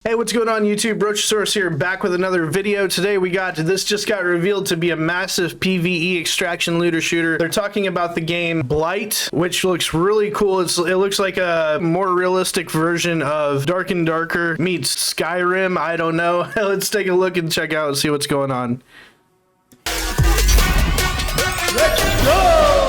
Hey, what's going on YouTube? Brochosaurus here, back with another video. Today this just got revealed to be a massive PvE extraction looter shooter. They're talking about the game Blight, which looks really cool. It looks like a more realistic version of Dark and Darker meets Skyrim. I don't know. Let's take a look and check out and see what's going on. Let's go!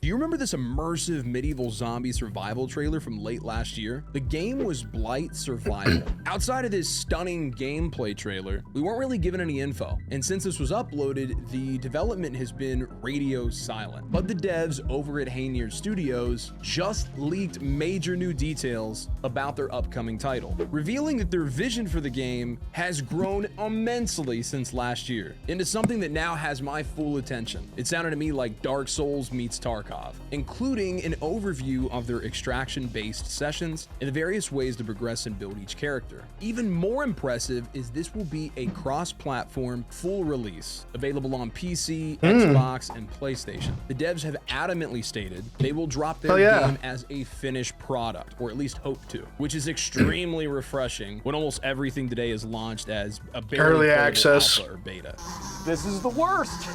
Do you remember this immersive medieval zombie survival trailer from late last year? The game was Blight Survival. Outside of this stunning gameplay trailer, we weren't really given any info, and since this was uploaded, the development has been radio silent. But the devs over at Haynier Studios just leaked major new details about their upcoming title, revealing that their vision for the game has grown immensely since last year into something that now has my full attention. It sounded to me like Dark Souls meets Tarkov, including an overview of their extraction-based sessions and the various ways to progress and build each character. Even more impressive is this will be a cross-platform full release, available on PC, Xbox, and PlayStation. The devs have adamantly stated they will drop their game as a finished product, or at least hope to, which is extremely refreshing when almost everything today is launched as a early access alpha or beta. This is the worst.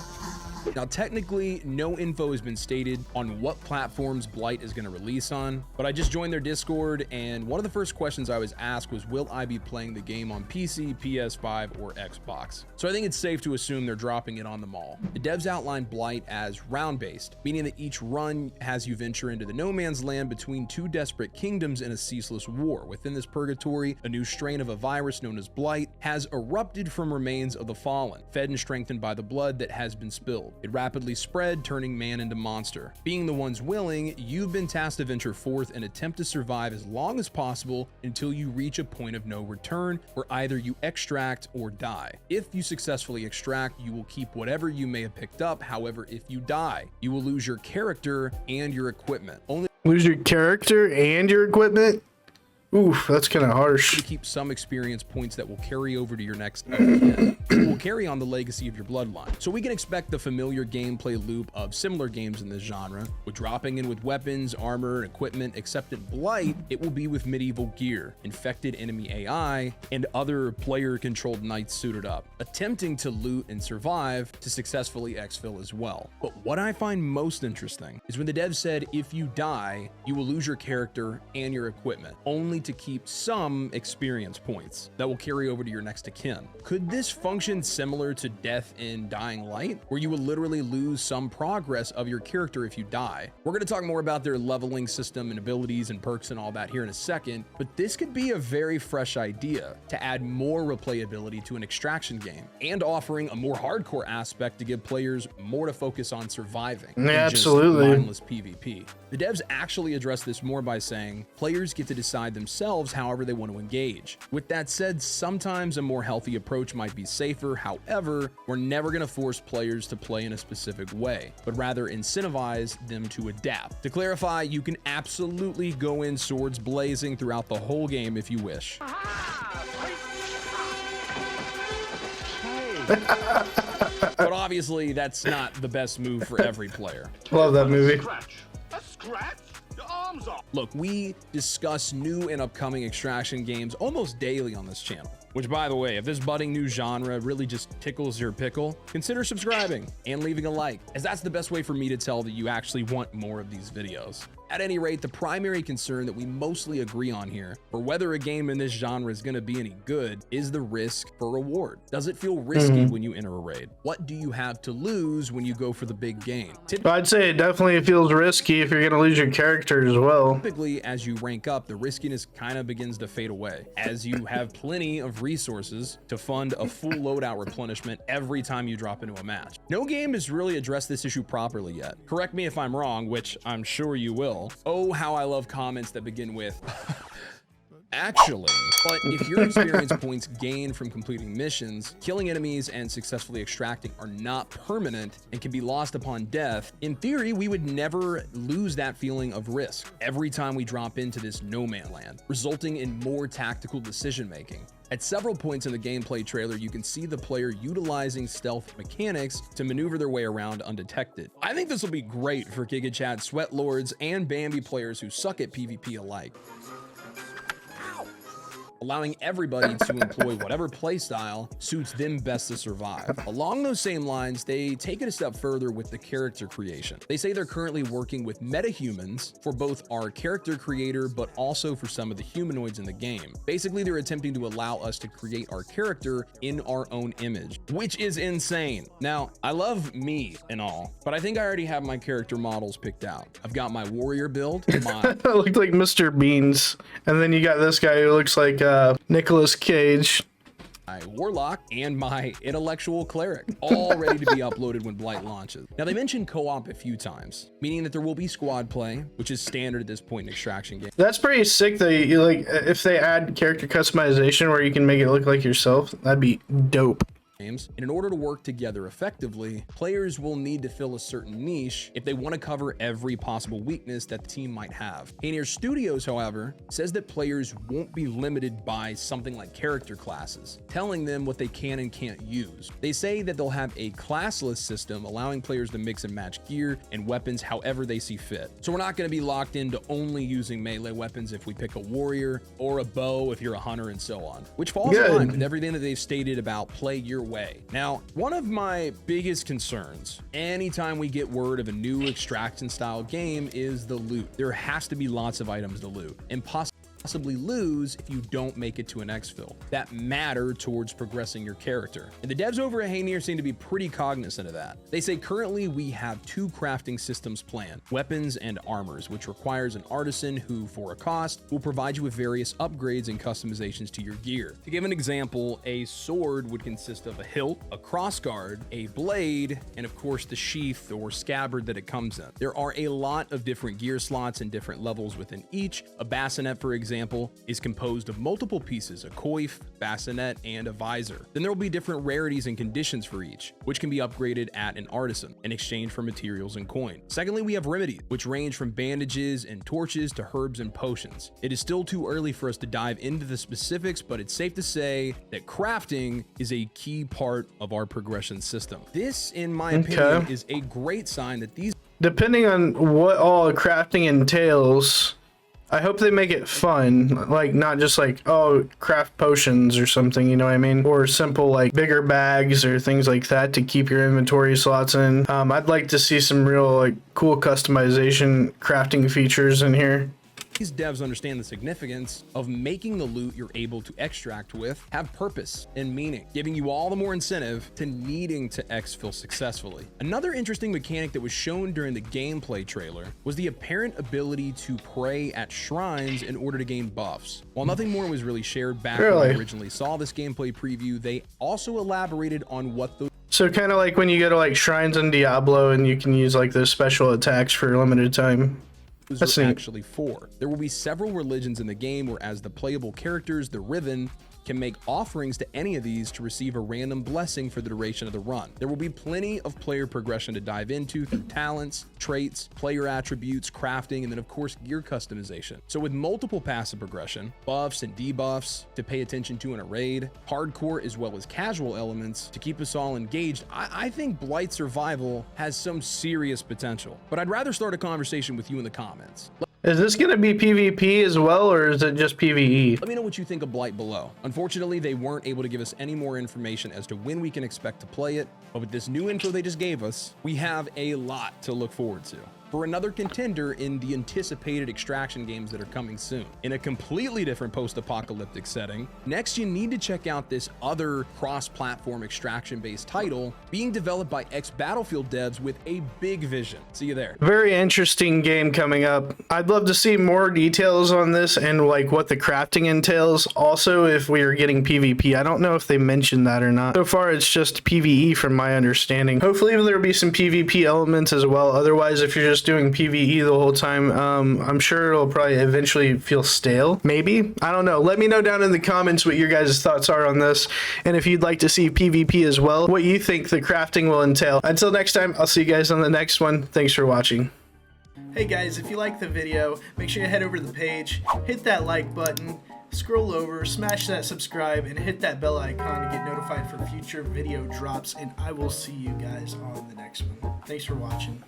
Now, technically, no info has been stated on what platforms Blight is going to release on, but I just joined their Discord, and one of the first questions I was asked was, will I be playing the game on PC, PS5, or Xbox? So I think it's safe to assume they're dropping it on them all. The devs outlined Blight as round-based, meaning that each run has you venture into the no man's land between two desperate kingdoms in a ceaseless war. Within this purgatory, a new strain of a virus known as Blight has erupted from remains of the fallen, fed and strengthened by the blood that has been spilled. It rapidly spread, turning man into monster. Being the ones willing, you've been tasked to venture forth and attempt to survive as long as possible until you reach a point of no return where either you extract or die. If you successfully extract, you will keep whatever you may have picked up. However, if you die, you will lose your character and your equipment. Lose your character and your equipment? Oof, that's kind of harsh. To keep some experience points that will carry over to your next kin. It will carry on the legacy of your bloodline. So we can expect the familiar gameplay loop of similar games in this genre, with dropping in with weapons, armor, and equipment, except in Blight, it will be with medieval gear, infected enemy AI, and other player-controlled knights suited up, attempting to loot and survive to successfully exfil as well. But what I find most interesting is when the devs said, if you die, you will lose your character and your equipment, only to keep some experience points that will carry over to your next of kin. Could this function similar to death in Dying Light, where you will literally lose some progress of your character if you die? We're going to talk more about their leveling system and abilities and perks and all that here in a second, but this could be a very fresh idea to add more replayability to an extraction game and offering a more hardcore aspect to give players more to focus on surviving. Yeah, absolutely. Mindless PvP. The devs actually address this more by saying players get to decide themselves however they want to engage. With that said, sometimes a more healthy approach might be safer. However, we're never going to force players to play in a specific way, but rather incentivize them to adapt. To clarify, you can absolutely go in swords blazing throughout the whole game if you wish. But obviously, that's not the best move for every player. Love that movie. A scratch? Your arms off. Look, we discuss new and upcoming extraction games almost daily on this channel. Which, by the way, if this budding new genre really just tickles your pickle, consider subscribing and leaving a like, as that's the best way for me to tell that you actually want more of these videos. At any rate, the primary concern that we mostly agree on here for whether a game in this genre is going to be any good is the risk for reward. Does it feel risky when you enter a raid? What do you have to lose when you go for the big gain? I'd say it definitely feels risky if you're going to lose your character as well. Typically, as you rank up, the riskiness kind of begins to fade away, as you have plenty of resources to fund a full loadout replenishment every time you drop into a match. No game has really addressed this issue properly yet. Correct me if I'm wrong, which I'm sure you will. Oh, how I love comments that begin with actually. But if your experience points gained from completing missions, killing enemies, and successfully extracting are not permanent and can be lost upon death, in theory, we would never lose that feeling of risk every time we drop into this no man land, resulting in more tactical decision making. At several points in the gameplay trailer, you can see the player utilizing stealth mechanics to maneuver their way around undetected. I think this will be great for Giga Chat sweat lords and Bambi players who suck at PvP alike. Ow. allowing everybody to employ whatever playstyle suits them best to survive. Along those same lines, they take it a step further with the character creation. They say they're currently working with metahumans for both our character creator, but also for some of the humanoids in the game. Basically, they're attempting to allow us to create our character in our own image, which is insane. Now, I love me and all, but I think I already have my character models picked out. I've got my warrior build, Looked like Mr. Beans. And then you got this guy who looks like Nicolas Cage. my warlock, and my intellectual cleric, all ready to be uploaded when Blight launches. Now, they mentioned co-op a few times, meaning that there will be squad play, which is standard at this point in extraction games. That's pretty sick that you like if they add character customization where you can make it look like yourself. That'd be dope. And in order to work together effectively, players will need to fill a certain niche if they want to cover every possible weakness that the team might have. Haynier Studios, however, says that players won't be limited by something like character classes, telling them what they can and can't use. They say that they'll have a classless system, allowing players to mix and match gear and weapons however they see fit. So we're not going to be locked into only using melee weapons if we pick a warrior, or a bow if you're a hunter, and so on, which falls in line with everything that they've stated about play your way. Now, one of my biggest concerns anytime we get word of a new extraction style game is the loot. There has to be lots of items to loot, and possibly lose if you don't make it to an exfil that matter towards progressing your character. And the devs over at Haynier seem to be pretty cognizant of that. They say currently we have 2 crafting systems planned, weapons and armors, which requires an artisan who, for a cost, will provide you with various upgrades and customizations to your gear. To give an example, a sword would consist of a hilt, a crossguard, a blade, and of course the sheath or scabbard that it comes in. There are a lot of different gear slots and different levels within each. A bassinet, for example, is composed of multiple pieces, a coif, bassinet, and a visor. Then there will be different rarities and conditions for each, which can be upgraded at an artisan in exchange for materials and coin. Secondly, we have remedies, which range from bandages and torches to herbs and potions. It is still too early for us to dive into the specifics, but it's safe to say that crafting is a key part of our progression system. This, in my opinion, is a great sign that these... Depending on what all crafting entails, I hope they make it fun, like not just like, oh, craft potions or something, you know what I mean? Or simple like bigger bags or things like that to keep your inventory slots in. I'd like to see some real like cool customization crafting features in here. These devs understand the significance of making the loot you're able to extract with have purpose and meaning, giving you all the more incentive to needing to exfil successfully. Another interesting mechanic that was shown during the gameplay trailer was the apparent ability to pray at shrines in order to gain buffs. While nothing more was really shared back when I originally saw this gameplay preview, they also elaborated on what those... So kind of like when you go to like shrines in Diablo and you can use like those special attacks for a limited time. That's actually for. There will be several religions in the game where, as the playable characters, the Riven, can make offerings to any of these to receive a random blessing for the duration of the run. There will be plenty of player progression to dive into through talents, traits, player attributes, crafting, and then of course gear customization. So with multiple passive progression, buffs and debuffs to pay attention to in a raid, hardcore as well as casual elements to keep us all engaged, I think Blight Survival has some serious potential. But I'd rather start a conversation with you in the comments. Is this going to be PvP as well, or is it just PvE? Let me know what you think of Blight below. Unfortunately, they weren't able to give us any more information as to when we can expect to play it, but with this new info they just gave us, we have a lot to look forward to. For another contender in the anticipated extraction games that are coming soon. In a completely different post-apocalyptic setting, next you need to check out this other cross-platform extraction-based title being developed by ex-Battlefield devs with a big vision. See you there. Very interesting game coming up. I'd love to see more details on this and like what the crafting entails. Also, if we are getting PvP, I don't know if they mentioned that or not. So far, it's just PvE from my understanding. Hopefully there'll be some PvP elements as well. Otherwise, if you're just doing PvE the whole time, I'm sure it'll probably eventually feel stale. Maybe, I don't know. Let me know down in the comments what your guys' thoughts are on this, and if you'd like to see PvP as well, what you think the crafting will entail. Until next time, I'll see you guys on the next one. Thanks for watching. Hey guys, if you liked the video, make sure you head over to the page, hit that like button, scroll over, smash that subscribe, and hit that bell icon to get notified for future video drops, and I will see you guys on the next one. Thanks for watching.